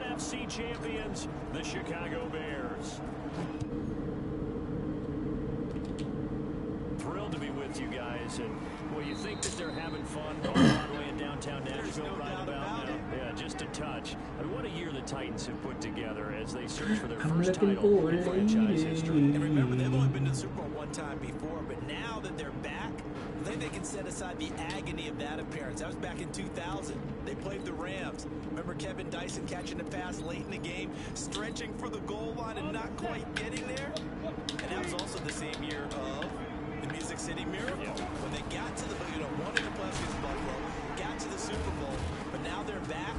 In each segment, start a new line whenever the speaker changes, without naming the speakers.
NFC champions, the Chicago Bears. Thrilled to be with you guys, and well, you think that they're having fun on Broadway in downtown Nashville right about now? Yeah, just a touch. I mean, what a year the Titans have put together as they search for their first title in franchise history.
And remember, they've only been to the Super Bowl one time before, but now that they're back, I think they can set aside the agony of that appearance. That was back in 2000. They played the Rams. Remember Kevin Dyson catching the pass late in the game, stretching for the goal line and not quite getting there? And that was also the same year of the Music City Miracle. When they got to the, won in the playoffs against Buffalo, got to the Super Bowl, but now they're back.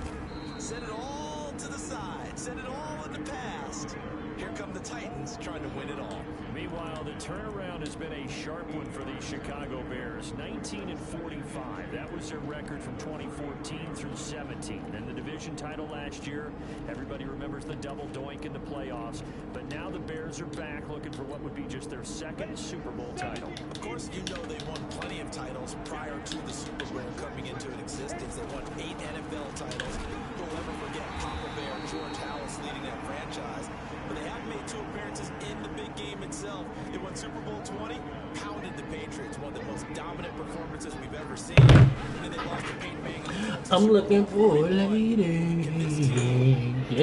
Set it all to the side. Set it all in the past. Here come the Titans trying to win it all.
Meanwhile, the turnaround has been a sharp one for the Chicago Bears. 19-45. That was their record from 2014 through 17. And the division title last year, everybody remembers the double doink in the playoffs. But now the Bears are back looking for what would be just their second Super Bowl title.
Of course, you know they won plenty of titles prior to the Super Bowl coming into existence. They won 8 NFL titles. You'll never forget Papa Bear, George Halas leading that franchise. But they have made 2 appearances in the big game itself. They won Super Bowl 20, pounded the Patriots, one of the most dominant performances we've ever seen. And then they lost to Peyton Manning.
I'm looking for a lady in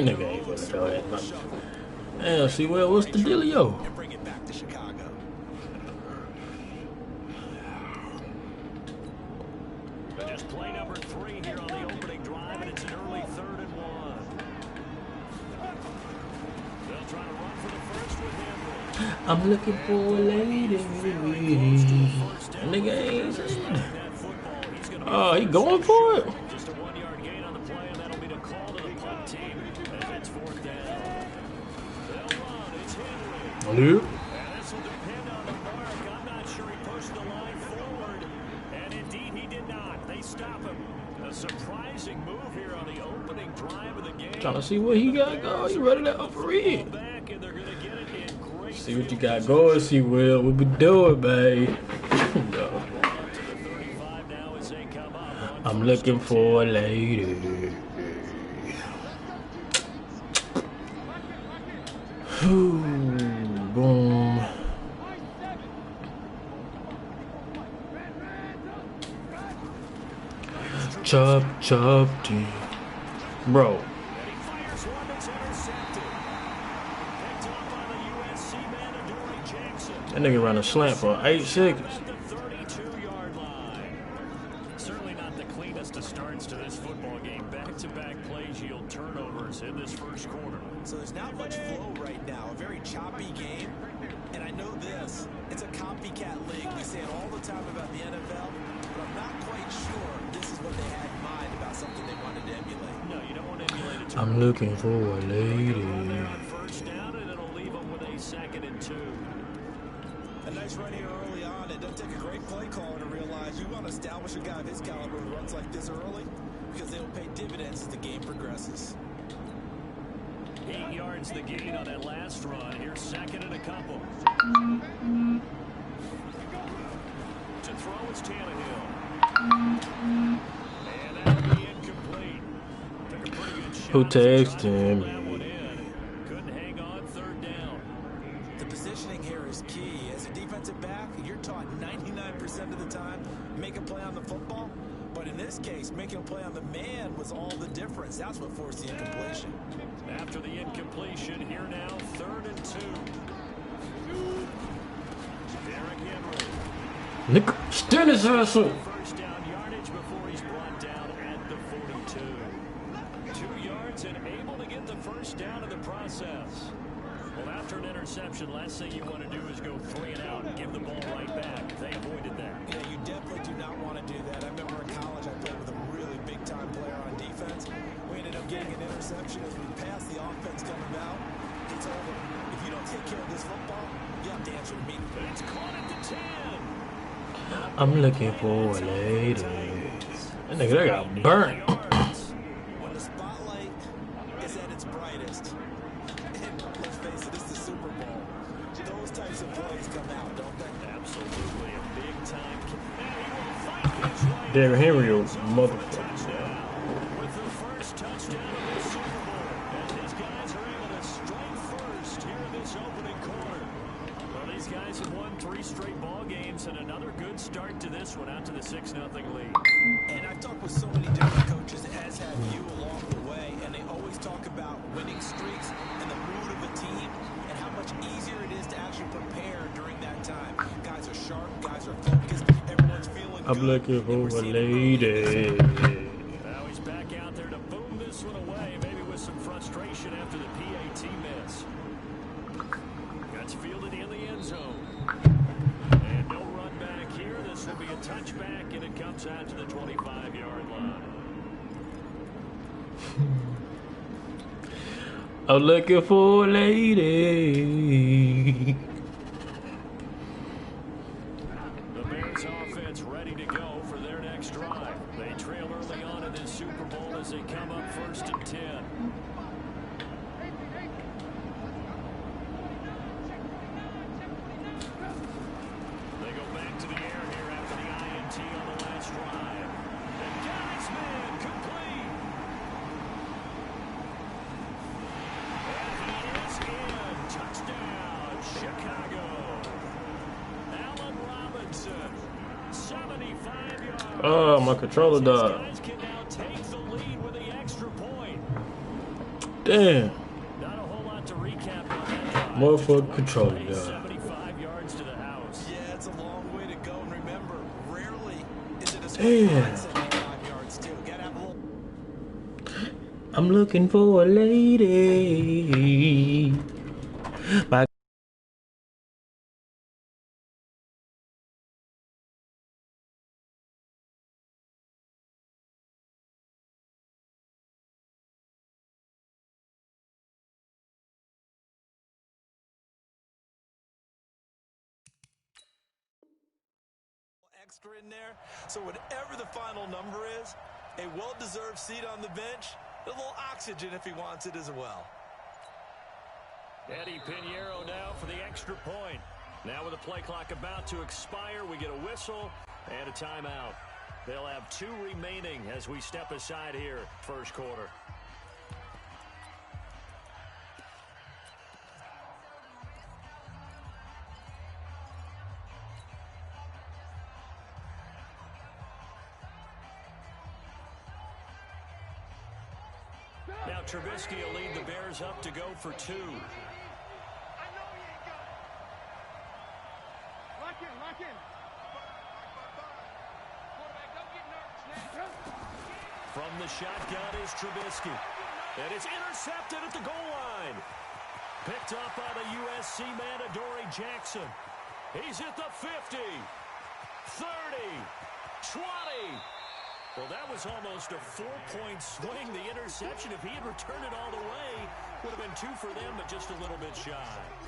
the game. See, well, what's the dealio?
And bring it back to Chicago.
Just play number 3 here on the opening drive, and it's an early 3rd and 1. They'll try to run for the first with Henry.
I'm looking for a lady in the game. Oh, he going for it?
Just a 1-yard gain on the play, and that'll be the call to the punt team as it's 4th down. They'll run. It's Henry.
Nope.
And this will depend on the mark. I'm not sure he pushed the line forward. And indeed, he did not. They stop him. A surprising move here on the opening drive of the game.
Trying to see what he got going. You ready to overread?
Back, and they're going to get it in great
See what you got going. See what we doing, babe. No. I'm looking for a lady. Boom. Chop, chop, tea. Bro. That nigga run a slant for 8 seconds.
Certainly not the cleanest of starts to this football game. Back-to-back plays yield turnovers in this first quarter.
So there's not much flow right now. A very choppy game. And I know this. It's a copycat league. We say it all the time about the NFL. But I'm not quite sure this is what they had in mind about something they wanted to emulate.
No, you don't want to emulate it.
I'm looking for a lady.
On first down, and it'll leave them with a 2nd and 2.
A nice run here early on. It doesn't take a great play caller to realize you want to establish a guy of his caliber who runs like this early because they'll pay dividends as the game progresses.
8 yards the gain on that last run. Here's 2nd and a couple. To throw is Tannehill. And that'll be incomplete. Took a pretty good shot.
Who texted him?
Couldn't hang on 3rd down.
The positioning here is key. As a defensive back, you're taught 99% of the time, make a play on the football. But in this case, making a play on the man was all the difference. That's what forced the incompletion.
After the incompletion, here now, 3rd and 2. Derrick Henry.
Nick, stand his ass up.
First down yardage before he's brought down at the 42. 2 yards and able to get the first down in the process. Well, after an interception, last thing you want to do is go 3 and out and give the ball right back. They avoided that.
Yeah, you definitely do not want to do that. I remember in college I played with a really big-time player on defense. We ended up getting an interception as we passed the offense coming out. He told him, if you don't take care of this football, you have to answer to me.
But it's caught at the 10.
I'm looking for a lady. That nigga, they got burnt.
When the spotlight is at its brightest, and let's face it, it's the Super Bowl. Those types of plays come out, don't they?
Absolutely a big-time.
Derrick Henry, motherfucker.
With the first touchdown of the Super Bowl. 3 straight ball games and another good start to this one out to the 6-0 lead.
And I've talked with so many different coaches, as have you along the way, and they always talk about winning streaks and the mood of a team and how much easier it is to actually prepare during that time. Guys are sharp, guys are focused, everyone's feeling good.
I'm looking for a lady.
Now he's back out there to boom this one away, maybe with some frustration after the PAT miss. That's fielded in the end zone. And no run back here. This will be a touchback, and it comes out to the 25-yard line.
I'm looking for a lady.
The Bears offense ready to go for their next drive. They trail early on in this Super Bowl as they come up 1st and 10. They go back to the air here after the INT on the last drive. And Geisman complete. And he is in. Touchdown, Chicago. Allen Robinson, 75 yards.
Oh, my controller
These
died.
guys can now take the lead with the extra point.
Damn.
Not a whole lot to recap on that drive.
Motherfucker controller died.
75 yards to the house.
Yeah, it's a long way to go, and remember, rarely is it a
Damn.
75 yards, too. Gotta have a little...
I'm looking for a lady. My
extra in there, so whatever the final number is, a well-deserved seat on the bench, a little oxygen if he wants it as well.
Eddie Pinheiro now for the extra point. Now with the play clock about to expire, we get a whistle and a timeout. They'll have 2 remaining as we step aside here, first quarter. Now Trubisky will lead the Bears up to go for 2. From the shotgun is Trubisky. And it's intercepted at the goal line. Picked up by the USC man, Adoree Jackson. He's at the 50, 30, 20. Well, that was almost a 4-point swing. The interception, if he had returned it all the way, would have been 2 for them, but just a little bit shy.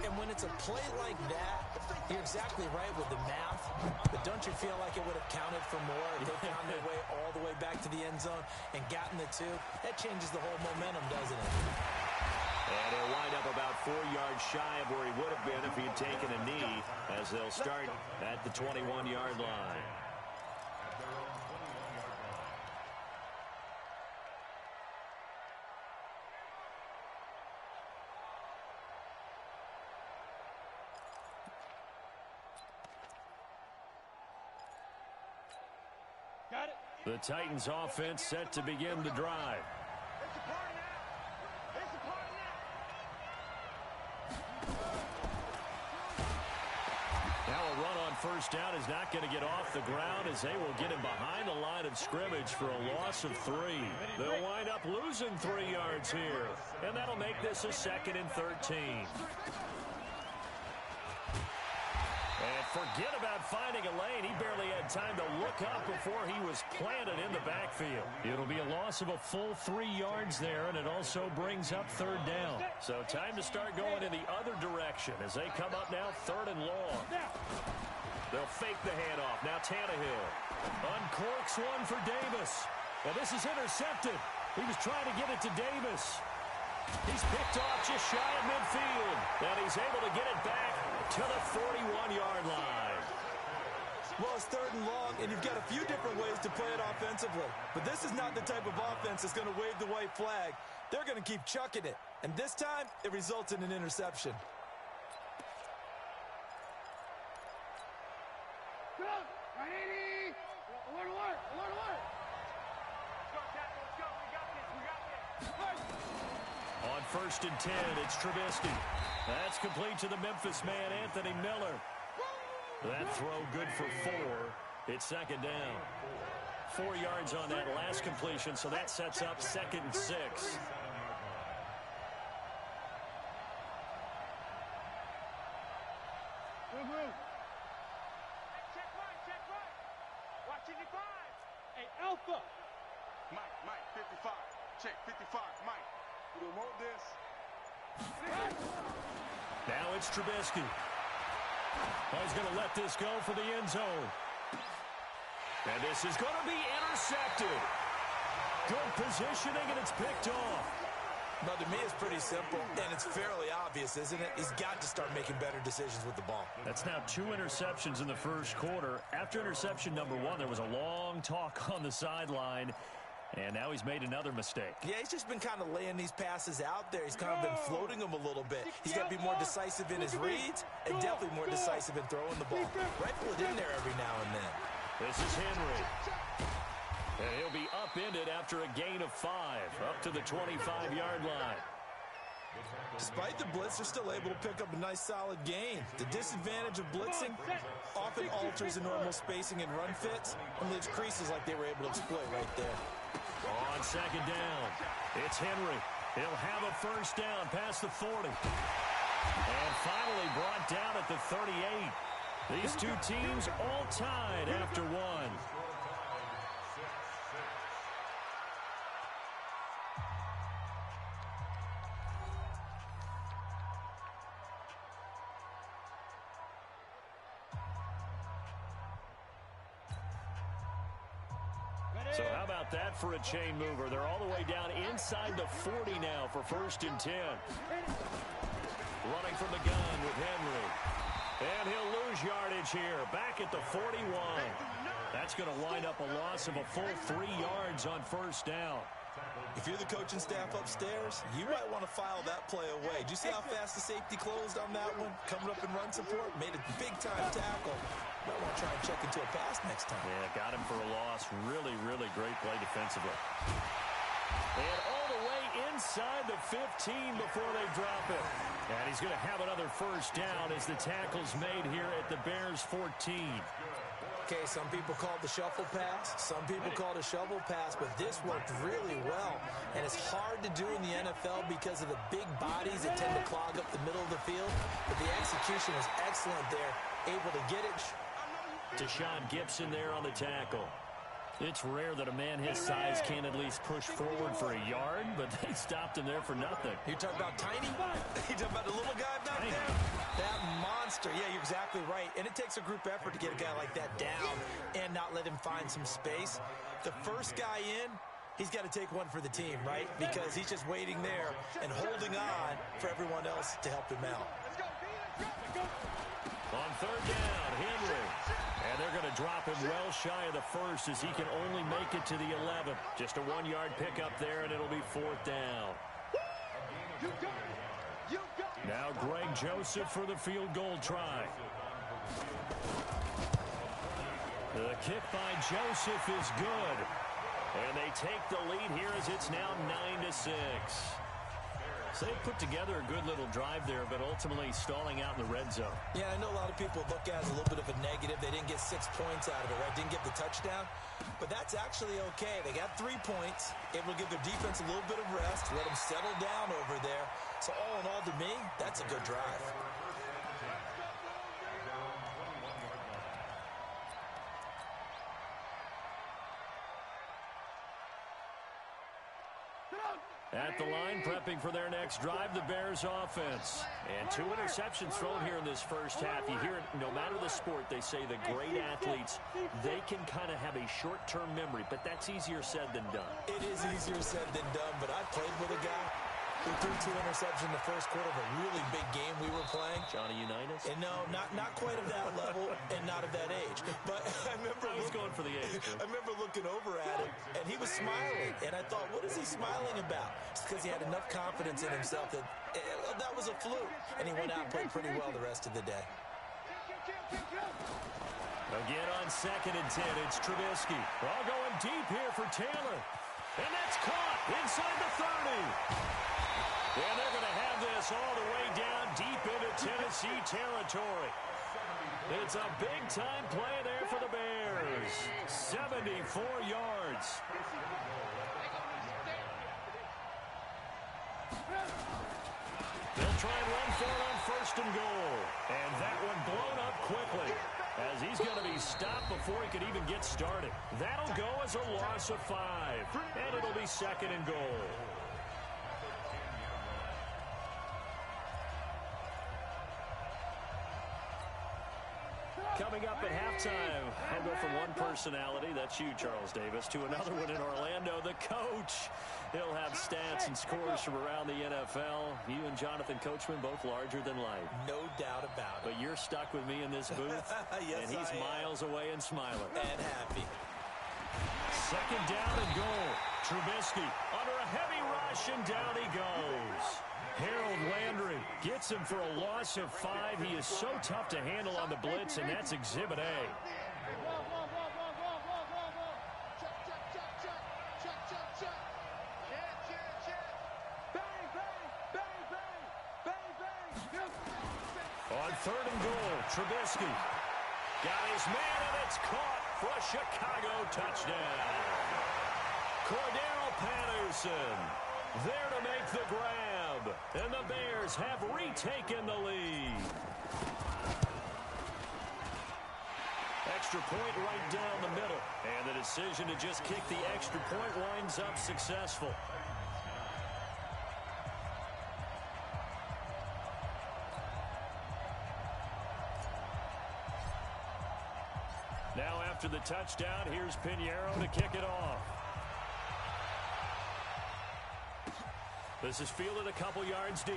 And when it's a play like that, you're exactly right with the math, but don't you feel like it would have counted for more if they found their way all the way back to the end zone and gotten the 2? That changes the whole momentum, doesn't it?
And he'll wind up about 4 yards shy of where he would have been if he had taken a knee, as they'll start at the 21-yard line. The Titans offense set to begin the drive. Now a run on first down is not going to get off the ground as they will get him behind the line of scrimmage for a loss of 3. They'll wind up losing 3 yards here, and that'll make this a 2nd and 13. And forget about finding a lane. He barely had time to look up before he was planted in the backfield. It'll be a loss of a full 3 yards there, and it also brings up 3rd down. So time to start going in the other direction as they come up now 3rd and long. They'll fake the handoff. Now Tannehill uncorks one for Davis. And this is intercepted. He was trying to get it to Davis. He's picked off just shy of midfield. And he's able to get it back to the 41-yard line.
Well, it's 3rd and long, and you've got a few different ways to play it offensively. But this is not the type of offense that's going to wave the white flag. They're going to keep chucking it. And this time, it results in an interception.
1st and 10. It's Trubisky. That's complete to the Memphis man, Anthony Miller. That throw good for 4. It's 2nd down. 4 yards on that last completion, so that sets up 2nd and 6.
Hey, Alpha. Mike, 55. Check, 55. Mike, you don't want this.
Now it's Trubisky. He's going to let this go for the end zone. And this is going to be intercepted. Good positioning, and it's picked off.
No, to me, it's pretty simple, and it's fairly obvious, isn't it? He's got to start making better decisions with the ball.
That's now 2 interceptions in the first quarter. After interception number 1, there was a long talk on the sideline, and now he's made another mistake.
Yeah, he's just been kind of laying these passes out there. He's kind of been floating them a little bit. He's got to be more decisive in his reads and definitely more decisive in throwing the ball. Rifle it in there every now and then.
This is Henry. And he'll be upended after a gain of 5, up to the 25-yard line.
Despite the blitz, they're still able to pick up a nice solid gain. The disadvantage of blitzing often alters the normal spacing and run fits and leaves creases like they were able to exploit right there.
On 2nd down, it's Henry. He'll have a 1st down past the 40. And finally brought down at the 38. These two teams all tied after 1. So how about that for a chain mover? They're all the way down inside the 40 now for 1st and 10. Running from the gun with Henry. And he'll lose yardage here. Back at the 41. That's going to wind up a loss of a full 3 yards on 1st down.
If you're the coaching staff upstairs, you might want to file that play away. Do you see how fast the safety closed on that one? Coming up in run support, made a big-time tackle. Might want to try and check into a pass next time.
Yeah, got him for a loss. Really, really great play defensively. And all the way inside the 15 before they drop it. And he's going to have another 1st down as the tackle's made here at the Bears 14.
Okay, some people call it the shuffle pass. Some people call it a shovel pass, but this worked really well. And it's hard to do in the NFL because of the big bodies that tend to clog up the middle of the field. But the execution was excellent there, able to get it.
Deshaun Gibson there on the tackle. It's rare that a man his size can at least push forward for a yard, but they stopped him there for nothing.
You talking about tiny? You talking about the little guy back there? That monster. Yeah, you're exactly right. And it takes a group effort to get a guy like that down and not let him find some space. The first guy in, he's got to take one for the team, right? Because he's just waiting there and holding on for everyone else to help him out.
On 3rd down, Henry. And they're going to drop him well shy of the 1st as he can only make it to the 11. Just a 1-yard pickup there, and it'll be 4th down. Now Greg Joseph for the field goal try. The kick by Joseph is good. And they take the lead here as it's now 9-6. So they put together a good little drive there, but ultimately stalling out in the red zone.
Yeah, I know a lot of people look at it as a little bit of a negative. They didn't get 6 points out of it, right? Didn't get the touchdown. But that's actually okay. They got 3 points, able to give their defense a little bit of rest, let them settle down over there. So all in all, to me, that's a good drive.
At the line, prepping for their next drive, the Bears offense. And 2 interceptions thrown here in this first half. You hear it, no matter the sport, they say the great athletes, they can kind of have a short-term memory, but that's easier said than done.
It is easier said than done, but I played with a guy who threw 2 interceptions in the first quarter of a really big game we were playing.
Johnny Unitas?
And no, not quite of that level and not of that age. But I remember
going for the age.
I remember looking over at him, and he was smiling. And I thought, what is he smiling about? It's because he had enough confidence in himself that that was a fluke. And he went out and played pretty well the rest of the day.
Again on 2nd and 10, it's Trubisky. We're all going deep here for Taylor. And that's caught inside the 30. And they're Tennessee territory. It's a big-time play there for the Bears. 74 yards. They'll try and run for it on 1st and goal. And that one blown up quickly, as he's going to be stopped before he could even get started. That'll go as a loss of 5. And it'll be 2nd and goal. Coming up at halftime, I'll go from one personality, that's you, Charles Davis, to another one in Orlando, the coach. He'll have stats and scores from around the NFL. You and Jonathan Coachman, both larger than life.
No doubt about it.
But you're stuck with me in this booth,
yes,
and he's miles away and smiling.
And happy.
2nd down and goal. Trubisky under a heavy rush, and down he goes. Harold Landry gets him for a loss of 5. He is so tough to handle on the blitz, and that's Exhibit A. On 3rd and goal, Trubisky got his man, and it's caught for a Chicago touchdown. Cordero Patterson there to make the grab, and the Bears have retaken the lead. Extra point right down the middle, and the decision to just kick the extra point winds up successful. Now after the touchdown, here's Pinheiro to kick it off. This is fielded a couple yards deep.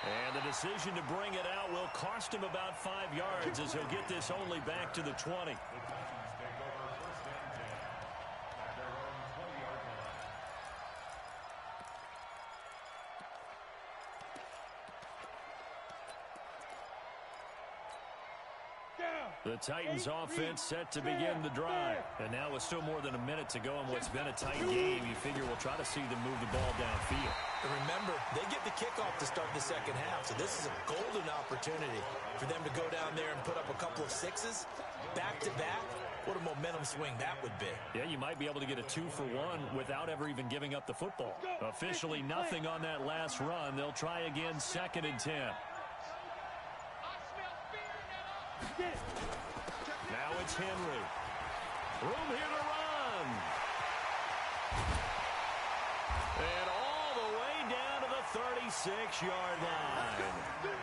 And the decision to bring it out will cost him about 5 yards, as he'll get this only back to the 20. The Titans offense set to begin the drive. And now with still more than a minute to go in what's been a tight game, you figure we'll try to see them move the ball downfield.
And remember, they get the kickoff to start the 2nd half, so this is a golden opportunity for them to go down there and put up a couple of 6s back-to-back. What a momentum swing that would be.
Yeah, you might be able to get a 2-for-1 without ever even giving up the football. Officially nothing on that last run. They'll try again, 2nd and 10. Now it's Henry. Room here to run. And all the way down to the 36-yard line.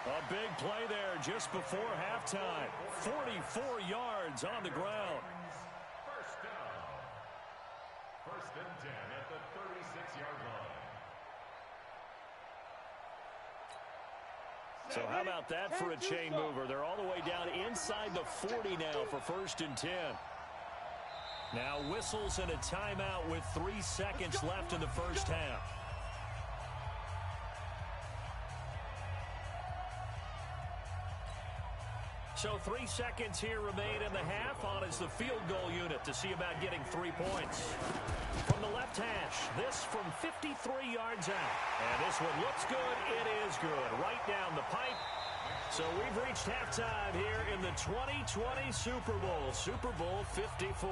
A big play there just before halftime. 44 yards on the ground.
First down. 1st and 10 at the 36-yard line.
So how about that for a chain mover? They're all the way down inside the 40 now for 1st and 10. Now whistles and a timeout with 3 seconds left in the 1st half. So 3 seconds here remain in the half. On is the field goal unit to see about getting 3 points. From the left hash, this from 53 yards out. And this one looks good. It is good. Right down the pipe. So we've reached halftime here in the 2020 Super Bowl, Super Bowl 54.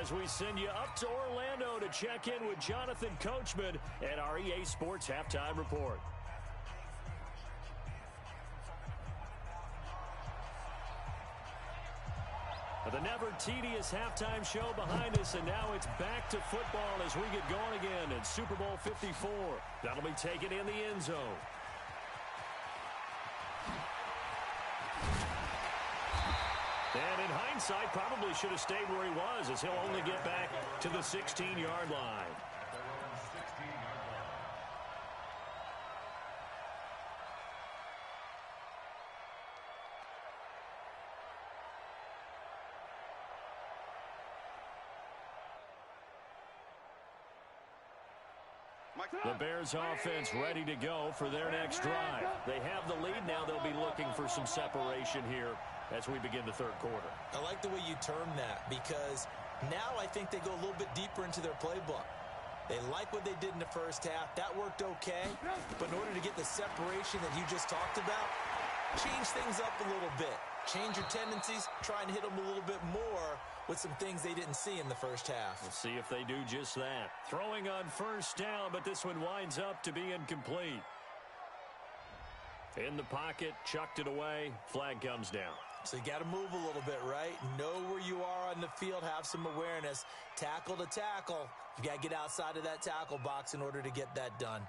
As we send you up to Orlando to check in with Jonathan Coachman at our EA Sports Halftime Report. The never tedious halftime show behind us, and now it's back to football as we get going again in Super Bowl 54. That'll be taken in the end zone. And in hindsight, probably should have stayed where he was, as he'll only get back to the 16-yard line. The Bears offense ready to go for their next drive. They have the lead now. They'll be looking for some separation here as we begin the 3rd quarter.
I like the way you term that, because now I think they go a little bit deeper into their playbook. They like what they did in the first half. That worked okay. But in order to get the separation that you just talked about, change things up a little bit. Change your tendencies. Try and hit them a little bit more with some things they didn't see in the first half.
We'll see if they do just that. Throwing on first down, but this one winds up to be incomplete. In the pocket, chucked it away. Flag comes down.
So you got to move a little bit, right? Know where you are on the field. Have some awareness. Tackle to tackle. You got to get outside of that tackle box in order to get that done.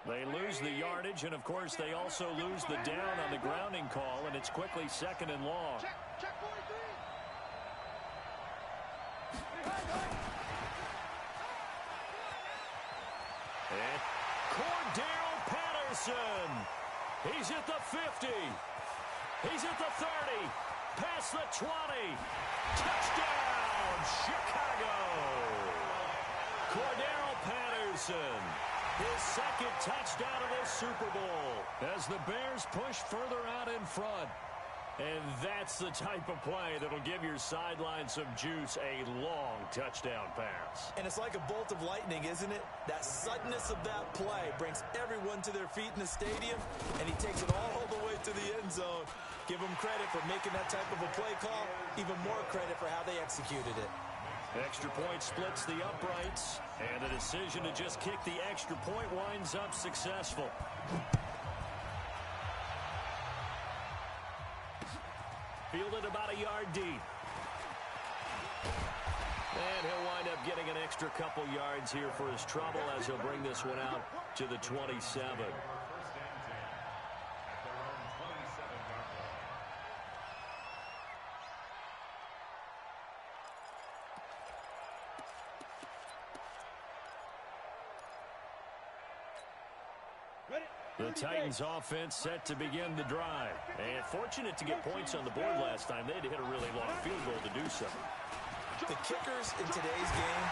They lose the yardage, and, of course, they also lose the down on the grounding call, and it's quickly 2nd and long.
Check 43.
And Cordell Patterson. He's at the 50. He's at the 30. Past the 20. Touchdown, Chicago. Cordell Patterson. His 2nd touchdown of this Super Bowl as the Bears push further out in front. And that's the type of play that'll give your sideline some juice, a long touchdown pass.
And it's like a bolt of lightning, isn't it? That suddenness of that play brings everyone to their feet in the stadium, and he takes it all the way to the end zone. Give him credit for making that type of a play call, even more credit for how they executed it.
Extra point splits the uprights, and the decision to just kick the extra point winds up successful. Fielded about a yard deep. And he'll wind up getting an extra couple yards here for his trouble as he'll bring this one out to the 27. The Titans offense set to begin the drive. And fortunate to get points on the board last time. They had to hit a really long field goal to do so.
The kickers in today's game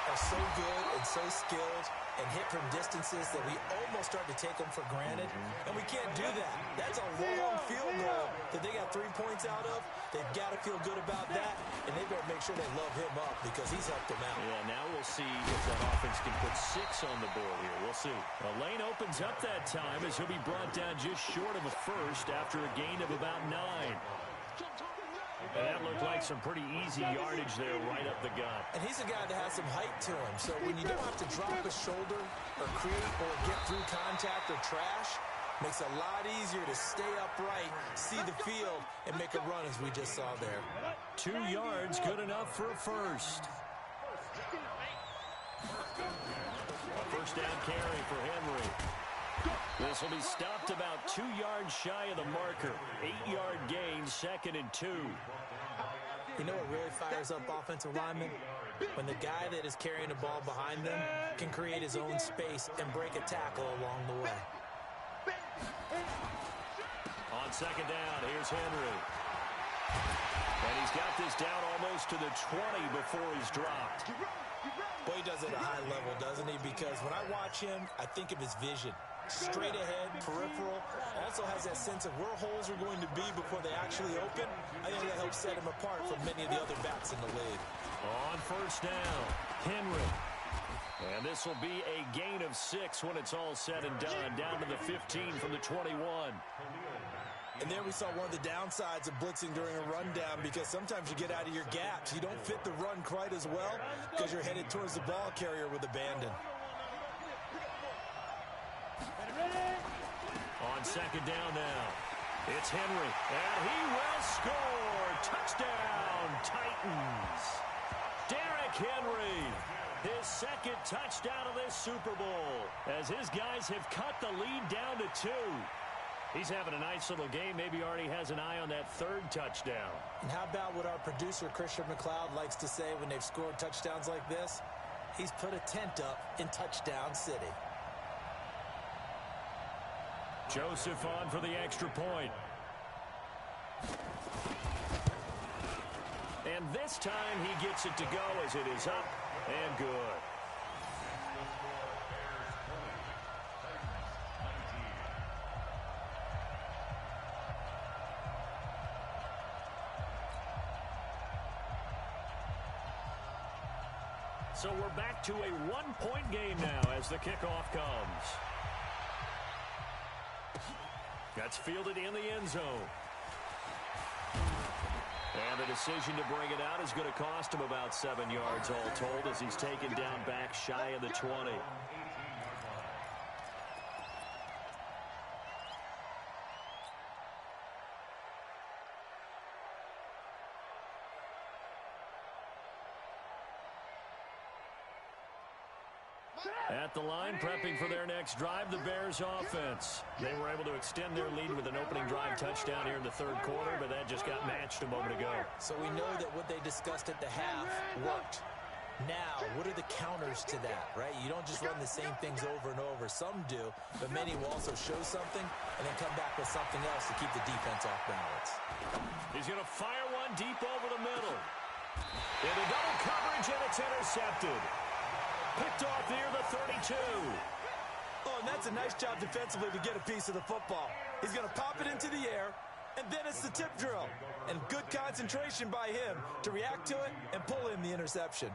are so good and so skilled and hit from distances that we almost start to take them for granted. And we can't do that. That's a long field goal that they got 3 points out of. They've got to feel good about that, and they better make sure they love him up because he's helped them out.
Yeah, now we'll see if that offense can put 6 on the board here. We'll see. A lane opens up that time as he'll be brought down just short of a first after a gain of about 9. And that looked like some pretty easy yardage there right up the gut.
And he's a guy that has some height to him. So when you don't have to drop a shoulder or create or get through contact or trash, makes it a lot easier to stay upright, see the field, and make a run as we just saw there.
2 yards, good enough for a first. First down carry for Henry. This will be stopped about 2 yards shy of the marker. 8-yard gain, 2nd and 2.
You know what really fires up offensive linemen? When the guy that is carrying the ball behind them can create his own space and break a tackle along the way.
On 2nd down, here's Henry. And he's got this down almost to the 20 before he's dropped.
Boy, he does it at a high level, doesn't he? Because when I watch him, I think of his vision. Straight ahead, peripheral, also has that sense of where holes are going to be before they actually open. I think that helps set him apart from many of the other backs in the league.
On first down, Henry. And this will be a gain of 6 when it's all said and done, down to the 15 from the 21.
And there we saw one of the downsides of blitzing during a rundown because sometimes you get out of your gaps. You don't fit the run quite as well because you're headed towards the ball carrier with abandon.
On 2nd down now, it's Henry, and he will score. Touchdown, Titans. Derrick Henry, his 2nd touchdown of this Super Bowl, as his guys have cut the lead down to 2. He's having a nice little game, maybe already has an eye on that 3rd touchdown.
And how about what our producer, Christian McLeod, likes to say when they've scored touchdowns like this? He's put a tent up in Touchdown City.
Joseph on for the extra point. And this time he gets it to go as it is up and good. So we're back to a one-point game now as the kickoff comes. That's fielded in the end zone. And the decision to bring it out is going to cost him about 7 yards all told as he's taken down back shy of the 20. At the line, prepping for their next drive, the Bears offense. They were able to extend their lead with an opening drive touchdown here in the third quarter, but that just got matched a moment ago.
So we know that what they discussed at the half worked. Now, what are the counters to that, right? You don't just run the same things over and over. Some do, but many will also show something and then come back with something else to keep the defense off balance.
He's going to fire one deep over the middle. Into double coverage, and it's intercepted. Picked off near the 32.
Oh, and that's a nice job defensively to get a piece of the football. He's going to pop it into the air, and then it's the tip drill. And good concentration by him to react to it and pull in the interception.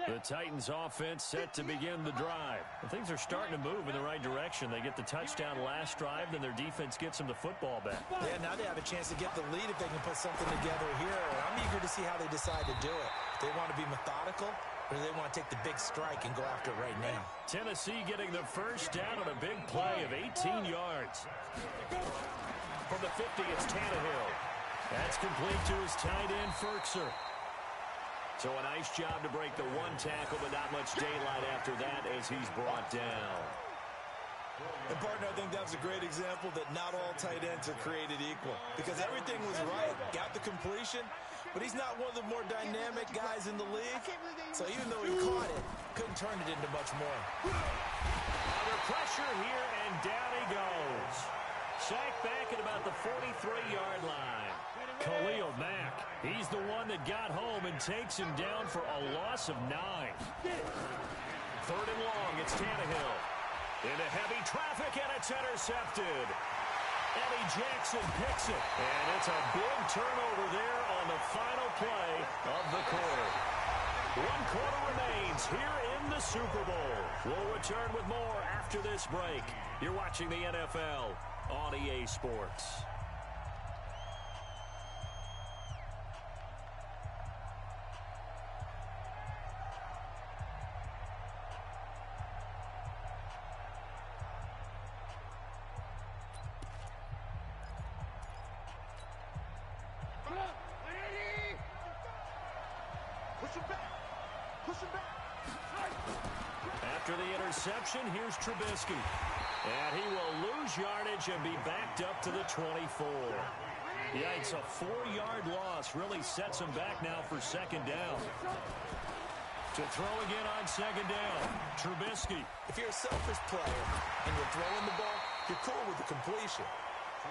The Titans offense set to begin the drive. And things are starting to move in the right direction. They get the touchdown last drive, then their defense gets them the football back.
Yeah, now they have a chance to get the lead if they can put something together here. I'm eager to see how they decide to do it. They want to be methodical, or do they want to take the big strike and go after it right now?
Tennessee getting the first down on a big play of 18 yards. From the 50, it's Tannehill. That's complete to his tight end, Firkser. So a nice job to break the one tackle, but not much daylight after that as he's brought down.
And, partner, I think that was a great example that not all tight ends are created equal. Because everything was right, got the completion, but he's not one of the more dynamic guys in the league. So even though he caught it, couldn't turn it into much more.
Under pressure here, and down he goes. Sacked back at about the 43-yard line. Khalil Mack, he's the one that got home and takes him down for a loss of 9. Third and long, it's Tannehill. Into heavy traffic, and it's intercepted. Eddie Jackson picks it, and it's a big turnover there on the final play of the quarter. 1 quarter remains here in the Super Bowl. We'll return with more after this break. You're watching the NFL on EA Sports. After the interception, here's Trubisky. And he will lose yardage and be backed up to the 24. Yikes, a 4-yard loss really sets him back now for second down. To throw again on second down, Trubisky.
If you're a selfish player and you're throwing the ball, you're cool with the completion.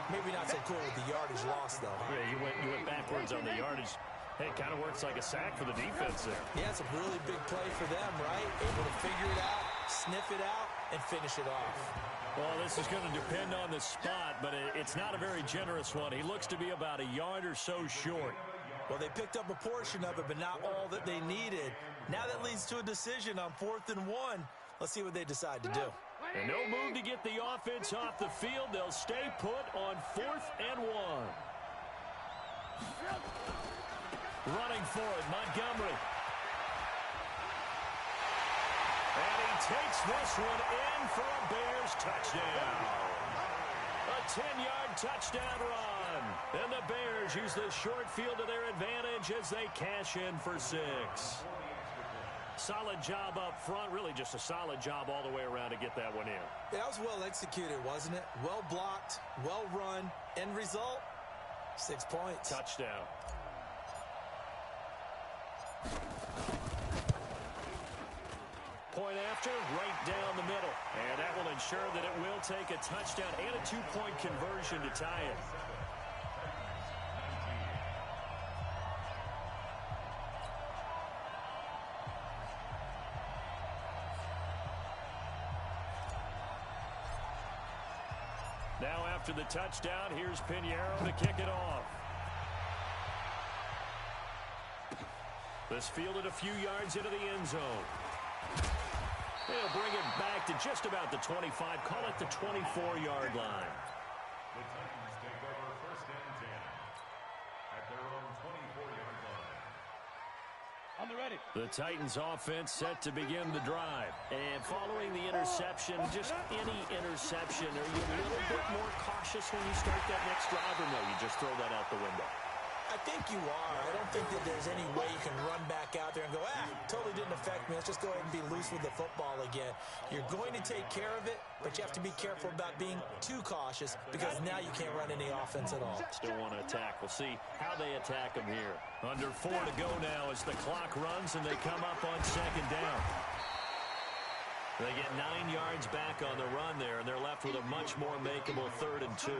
Maybe not so cool with the yardage loss, though.
Yeah, you went backwards on the yardage. Hey, it kind of works like a sack for the defense there.
Yeah, it's a really big play for them, right? Able to figure it out, sniff it out, and finish it off.
Well, this is going to depend on the spot, but it's not a very generous one. He looks to be about a yard or so short.
Well, they picked up a portion of it, but not all that they needed. Now that leads to a decision on 4th and 1. Let's see what they decide to do.
And no move to get the offense off the field. They'll stay put on 4th and 1. Running for it, Montgomery. And he takes this one in for a Bears touchdown. A 10-yard touchdown run. And the Bears use the short field to their advantage as they cash in for 6. Solid job up front. Really just a solid job all the way around to get that one in.
Yeah, that was well executed, wasn't it? Well blocked, well run. End result, 6 points.
Touchdown. Point after, right down the middle. And that will ensure that it will take a touchdown and a 2-point conversion to tie it. Now after the touchdown, here's Pinheiro to kick it off. This fielded a few yards into the end zone. They'll bring it back to just about the 25. Call it the 24-yard line.
The Titans take over 1st and 10 at their own 24-yard line.
On the ready.
The Titans offense set to begin the drive. And following the interception, just any interception, are you a little bit more cautious when you start that next drive, or no, you just throw that out the window?
I think you are. I don't think that there's any way you can run back out there and go, totally didn't affect me. Let's just go ahead and be loose with the football again. You're going to take care of it, but you have to be careful about being too cautious because now you can't run any offense at all.
Still want to attack. We'll see how they attack them here. Under 4 to go now as the clock runs and they come up on 2nd down. They get 9 yards back on the run there, and they're left with a much more makeable 3rd and 2.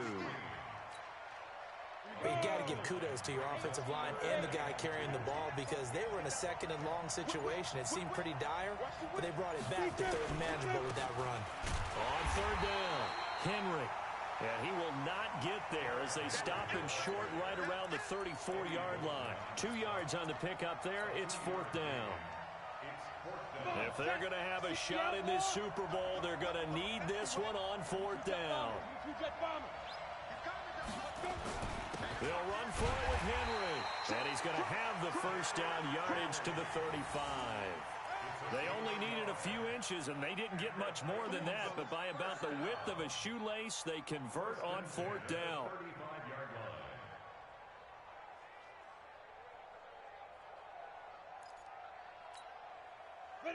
But you got to give kudos to your offensive line and the guy carrying the ball because they were in a 2nd and long situation. It seemed pretty dire, but they brought it back to 3rd and manageable with that run.
On 3rd down, Henry. And he will not get there as they stop him short right around the 34-yard line. 2 yards on the pickup there. It's 4th down. If they're going to have a shot in this Super Bowl, they're going to need this one on 4th down. They'll run for it with Henry. And he's going to have the 1st down yardage to the 35. They only needed a few inches, and they didn't get much more than that. But by about the width of a shoelace, they convert on 4th down.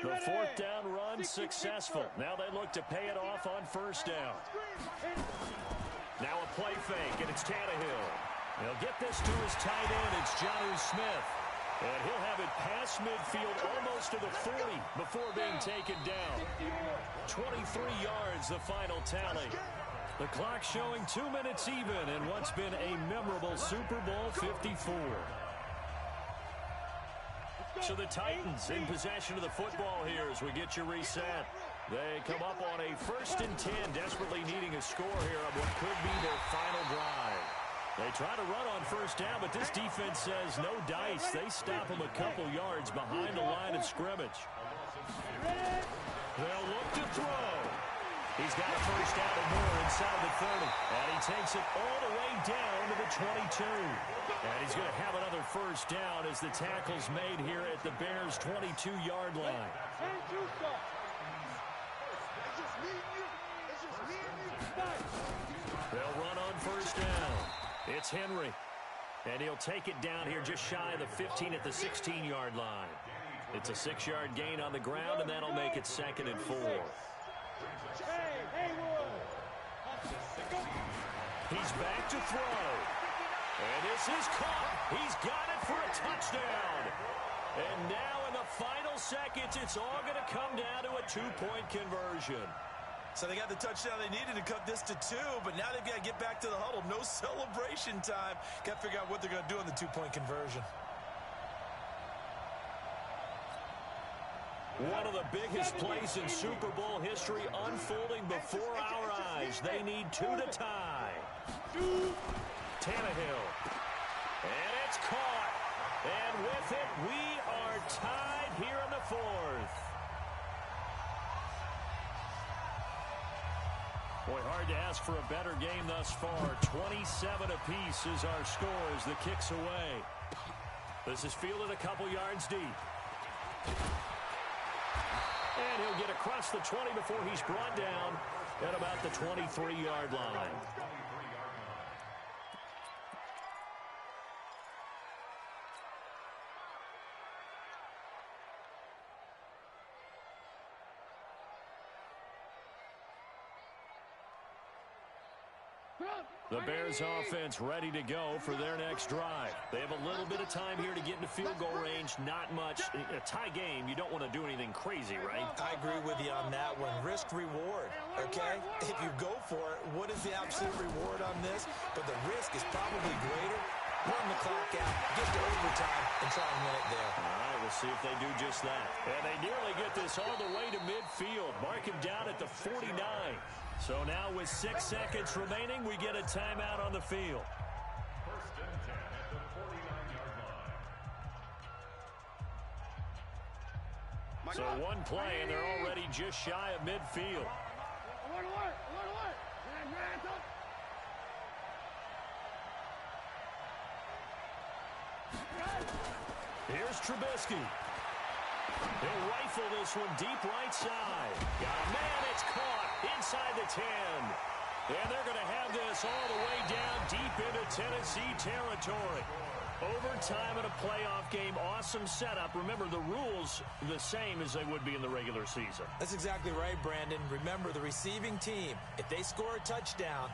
The 4th down run successful. Now they look to pay it off on 1st down. Now a play fake, and it's Tannehill. He'll get this to his tight end. It's Jonnu Smith. And he'll have it past midfield almost to the 40 before being taken down. 23 yards, the final tally. The clock showing 2 minutes even in what's been a memorable Super Bowl 54. So the Titans in possession of the football here as we get you reset. They come up on a 1st and 10, desperately needing a score here on what could be their final drive. They try to run on 1st down, but this defense says no dice. They stop them a couple yards behind the line of scrimmage. They'll look to throw. He's got a 1st down and more inside the 30. And he takes it all the way down to the 22. And he's going to have another 1st down as the tackle's made here at the Bears' 22-yard line. They'll run on 1st down. It's Henry. And he'll take it down here just shy of the 15 at the 16-yard line. It's a 6-yard gain on the ground, and that'll make it 2nd and 4. He's back to throw. And this is caught. He's got it for a touchdown. And now in the final seconds, it's all going to come down to a 2-point conversion.
So they got the touchdown they needed to cut this to 2, but now they've got to get back to the huddle. No celebration time. Got to figure out what they're going to do on the 2-point conversion.
One of the biggest plays in Super Bowl history unfolding before our eyes. They need 2 to tie. Tannehill. And it's caught. And with it, we are tied here in the 4th. Boy, hard to ask for a better game thus far. 27 apiece is our score as the kick's away. This is fielded a couple yards deep. And he'll get across the 20 before he's brought down at about the 23-yard line. The Bears offense ready to go for their next drive. They have a little bit of time here to get into field goal range. Not much. A tie game, you don't want to do anything crazy, right?
I agree with you on that one. Risk reward, okay? If you go for it, what is the absolute reward on this? But the risk is probably greater. run the clock out, get to overtime, and try and win it there.
All right, we'll see if they do just that. And they nearly get this all the way to midfield. Mark him down at the 49. So now with 6 seconds remaining, we get a timeout on the field.
First and 10 at the 49-yard line.
So one play, and they're already just shy of midfield. Here's Trubisky. He'll rifle this one deep right side. Got a man, it's caught inside the 10. And they're going to have this all the way down deep into Tennessee territory. Overtime in a playoff game, awesome setup. Remember, the rules the same as they would be in the regular season.
That's exactly right, Brandon. Remember, the receiving team, if they score a touchdown,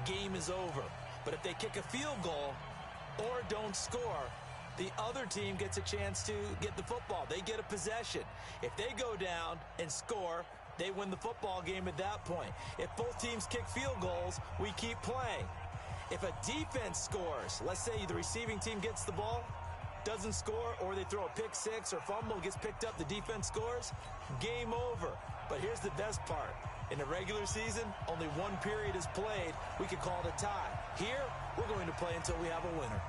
game is over. But if they kick a field goal or don't score, the other team gets a chance to get the football. They get a possession. If they go down and score, they win the football game at that point. If both teams kick field goals, we keep playing. If a defense scores, let's say the receiving team gets the ball, doesn't score, or they throw a pick six or fumble, gets picked up, the defense scores, game over. But here's the best part. In the regular season, only one period is played. We could call it a tie. Here, we're going to play until we have a winner.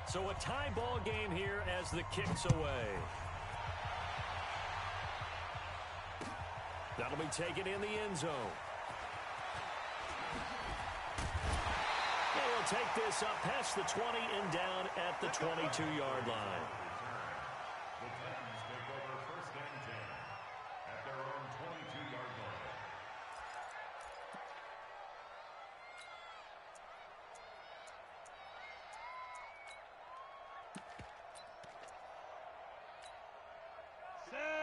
So a tie ball game here as the kick's away. That'll be taken in the end zone. And we'll take this up past the 20 and down at the 22-yard line.
The Titans take over first and 10 at their own 22-yard line.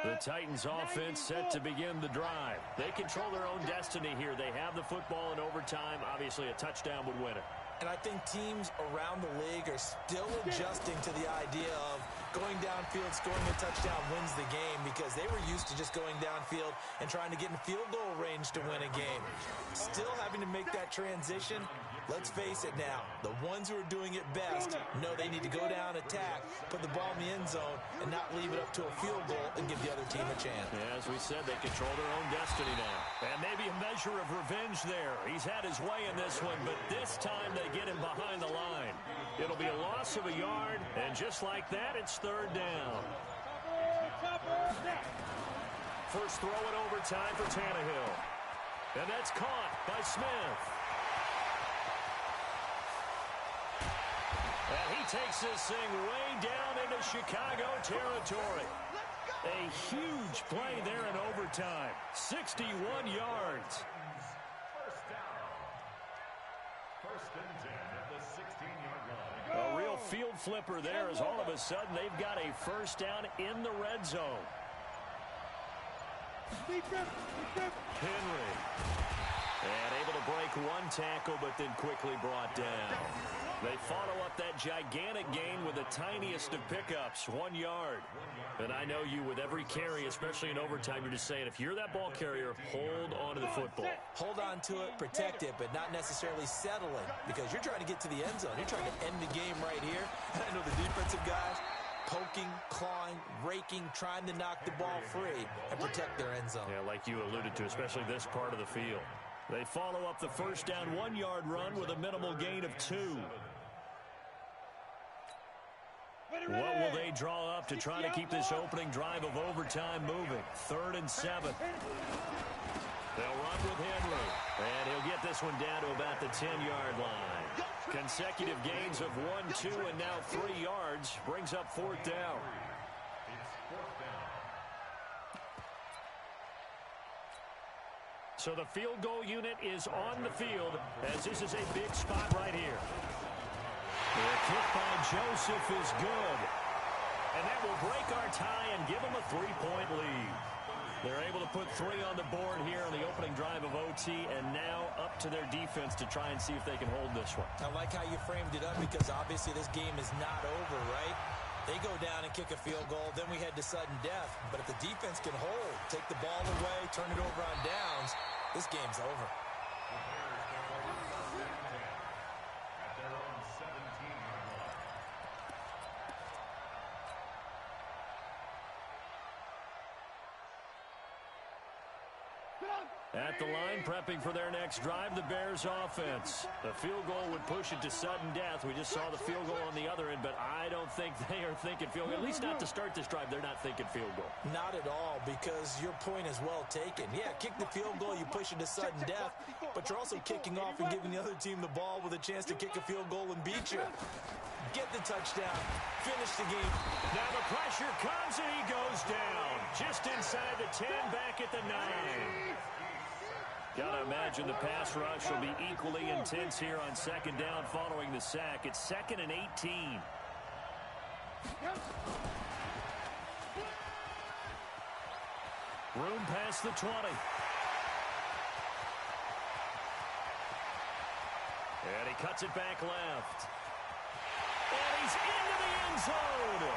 The Titans offense set to begin the drive. They control their own destiny here. They have the football in overtime. Obviously, a touchdown would win it.
And I think teams around the league are still adjusting to the idea of going downfield, scoring a touchdown wins the game, because they were used to just going downfield and trying to get in field goal range to win a game. Still having to make that transition. Let's face it now, the ones who are doing it best know they need to go down, attack, put the ball in the end zone, and not leave it up to a field goal and give the other team a chance.
Yeah, as we said, they control their own destiny now. And maybe a measure of revenge there. He's had his way in this one, but this time they get him behind the line. It'll be a loss of a yard, and just like that, it's third down. First throw in overtime for Tannehill. And that's caught by Smith. And he takes this thing way down into Chicago territory. A huge play there in overtime. 61 yards.
First down. First and 10 at the 16-yard line.
A real field flipper there, as all of a sudden they've got a first down in the red zone. Henry. And able to break one tackle, but then quickly brought down. They follow up that gigantic gain with the tiniest of pickups, 1 yard. And I know you, with every carry, especially in overtime, you're just saying, if you're that ball carrier, hold on to the football.
Hold on to it, protect it, but not necessarily settling, because you're trying to get to the end zone. You're trying to end the game right here. I know the defensive guys poking, clawing, raking, trying to knock the ball free and protect their end zone.
Yeah, like you alluded to, especially this part of the field. They follow up the first down 1 yard run with a minimal gain of 2. What will they draw up to try to keep this opening drive of overtime moving? 3rd and 7. They'll run with Henry, and he'll get this one down to about the 10-yard line. Consecutive gains of 1, 2, and now 3 yards brings up 4th down.
It's 4th down.
So the field goal unit is on the field, as this is a big spot right here. The kick by Joseph is good. And that will break our tie and give them a 3-point lead. They're able to put 3 on the board here on the opening drive of OT, and now up to their defense to try and see if they can hold this one.
I like how you framed it up, because obviously this game is not over, right? They go down and kick a field goal, then we head to sudden death. But if the defense can hold, take the ball away, turn it over on downs, this game's over.
The Bears take over first and 10 at their own 7
At the line, prepping for their next drive, the Bears offense. The field goal would push it to sudden death. We just saw the field goal on the other end, but I don't think they are thinking field goal. At least not to start this drive. They're not thinking field goal.
Not at all, because your point is well taken. Yeah, kick the field goal, you push it to sudden death, but you're also kicking off and giving the other team the ball with a chance to kick a field goal and beat you. Get the touchdown. Finish the game.
Now the pressure comes, and he goes down. Just inside the 10, back at the 9. Got to imagine the pass rush will be equally intense here on second down following the sack. It's 2nd and 18. Room past the 20. And he cuts it back left. And he's into the end zone.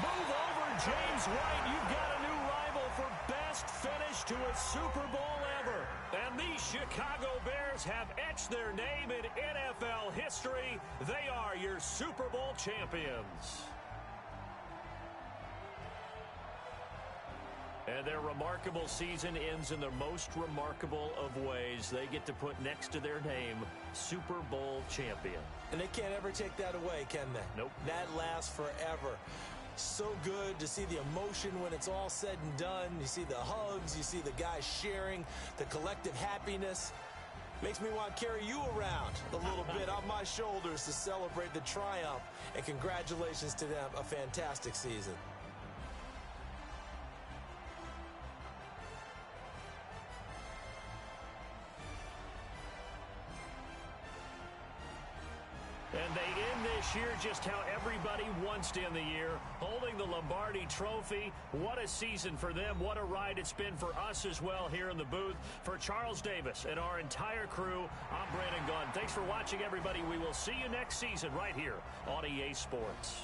Move over, James White. You've got a new rival for best finish to a Super Bowl ever. And these Chicago Bears have etched their name in NFL history. They are your Super Bowl champions. And their remarkable season ends in the most remarkable of ways. They get to put next to their name, Super Bowl champion.
And they can't ever take that away, can they?
Nope.
That lasts forever. So good to see the emotion when it's all said and done. You see the hugs, you see the guys sharing, the collective happiness. Makes me want to carry you around a little bit on my shoulders to celebrate the triumph. And congratulations to them, a fantastic season.
And they end this year just how everybody wants to end the year, holding the Lombardi Trophy. What a season for them. What a ride it's been for us as well here in the booth. For Charles Davis and our entire crew, I'm Brandon Gunn. Thanks for watching, everybody. We will see you next season right here on EA Sports.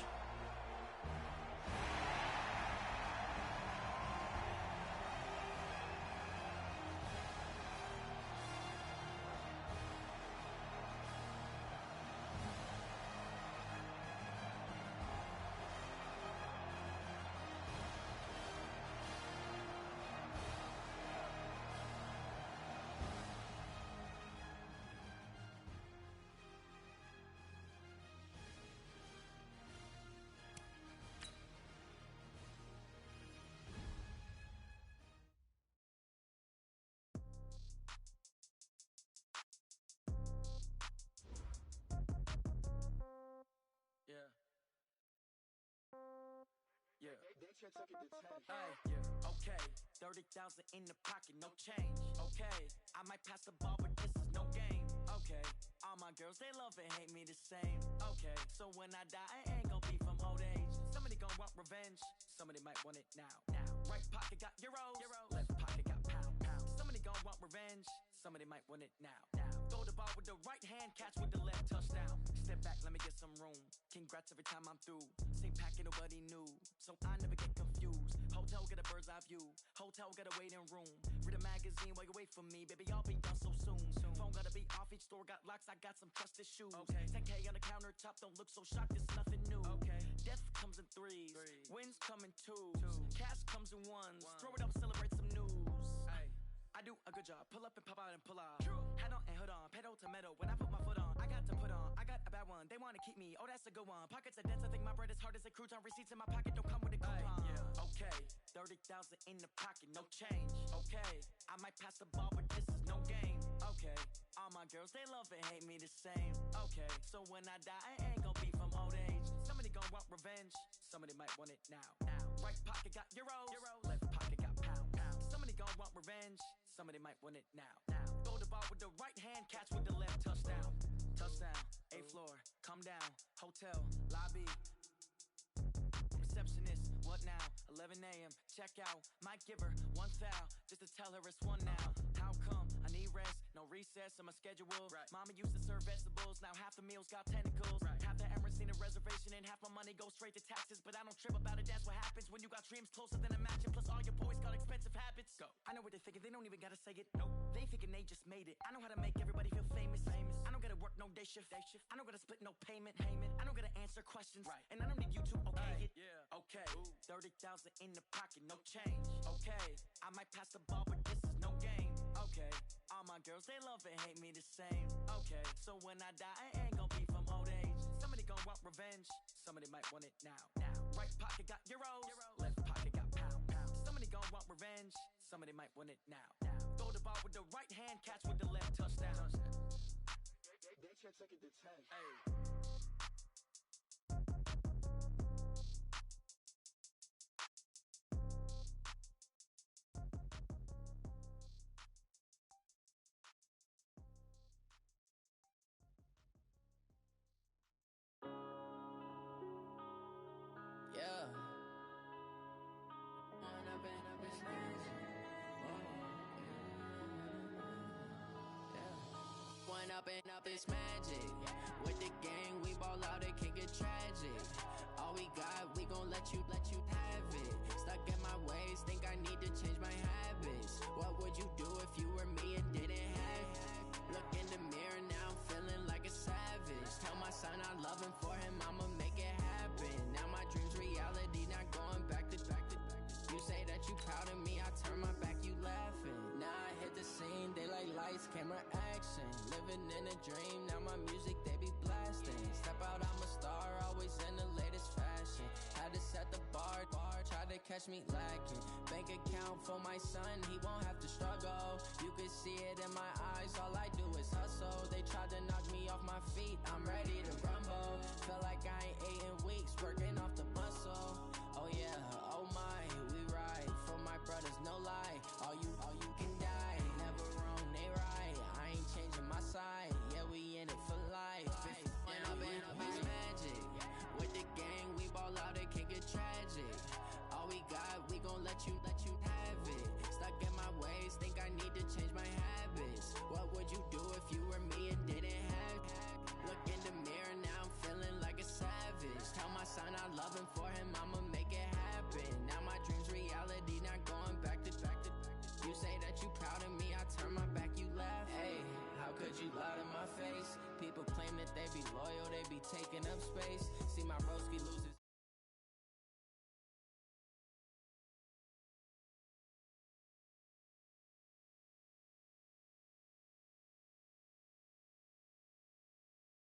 Yeah. Hey, okay. 30,000 in the pocket, no change. Okay, I might pass the ball, but this is no game. Okay, all my girls, they love and hate me the same. Okay, so when I die, I ain't gonna be from old age. Somebody gonna want revenge, somebody might want it now. Right pocket got euros, left pocket got pounds. Somebody gonna want revenge, somebody might want it now. Throw the ball with the right hand, catch with the left, touchdown. Step back, let me get some room. Congrats every time I'm through. Same packet, nobody knew, so I never get confused. Hotel get a bird's eye view, hotel get a waiting room. Read a magazine while you wait for me, baby, I'll be done so soon. Phone gotta be off, each store got locks, I got some trusted shoes. 10K on the countertop, don't look so shocked, it's nothing new. Death comes in threes, wins come in twos. Cash comes in ones, throw it up, celebrate some news. I do a good job, pull up and pop out and pull out. Head on and hood on, pedal to metal. When I put my foot on, I got to put on. I got a bad one, they wanna keep me, oh that's a good one. Pockets are dense, I think my bread is hard as a crouton. Receipts in my pocket don't come with a coupon. Okay, 30,000 in the pocket, no change. Okay, I might pass the ball, but this is no game. Okay, all my girls, they love and hate me the same. Okay, so when I die, I ain't gonna be from old age. Somebody gonna want revenge, somebody might want it now. Right pocket got euros, left pocket got pounds. Somebody gonna want revenge, somebody might want it now. Throw the ball with the right hand, catch with the left, touchdown. Touchdown, 8th floor, come down, hotel, lobby. Receptionist, what now? 11 a.m., check out. Might give her one foul, just to tell her it's one now. How come? I need rest, no recess in my schedule. Mama used to serve vegetables, now half the meals got tentacles. Half the Emirates need a reservation and half my money goes straight to taxes. But I don't trip about it, that's what happens when you got dreams closer than a match. And plus all your boys got expensive habits. Go. I know what they're thinking, they don't even gotta say it. Nope. They ain't thinking they just made it. I know how to make everybody feel famous. I don't gotta work no day shift. I don't gotta split no payment. I don't gotta answer questions. And I don't need you to okay it. Okay, 30,000 in the pocket, no change. Okay, I might pass the ball, but this is no game. Okay, all my girls, they love and hate me the same. Okay, so when I die, I ain't gon' be from old age. Somebody gon' want revenge, somebody might want it now. Right pocket got euros, left pocket got pound. Somebody gon' want revenge, somebody might want it now. Throw the ball with the right hand, catch with the left, touchdown.
They should take it to 10.
Hey.
Yeah. One up and up is magic. With the gang, we ball out, it can get tragic. All we got, we gon' let you have it. Stuck in my ways, think I need to change my habits. What would you do if you were me and didn't have it? Look in the mirror, now I'm feeling like a savage. Tell my son I love him, for him I'ma make it happen. Now my dream's reality, not going back to. You say that you proud of me, I turn my back, you laughing. Now I hit the scene, daylight lights, camera action. Living in a dream, now my music they be blasting. Step out, I'm a star, always in the latest fashion. Had to set the bar, try to catch me lacking. Bank account for my son, he won't have to struggle. You can see it in my eyes, all I do is hustle. They tried to knock me off my feet, I'm ready to rumble. Feel like I ain't ate in weeks, working off the muscle. Oh yeah, oh my, we ride for my brothers, no lie. All you can die, never wrong, they right. I ain't changing my side, yeah, we in it for life. When up and up is magic. With the gang, we ball out, it can get tragic. All we got, we gon' let you have it. Stuck in my ways, think I need to change my habits. What would you do if you were me and didn't have it? Look in the mirror, now I'm feeling like a savage. Tell my son I love him, for him I'ma make it happen. Now my dream's reality, not going back to. You say that you proud of me, I turn my back, you laugh. Hey, how could you lie to my face? People claim that they be loyal, they be taking up space.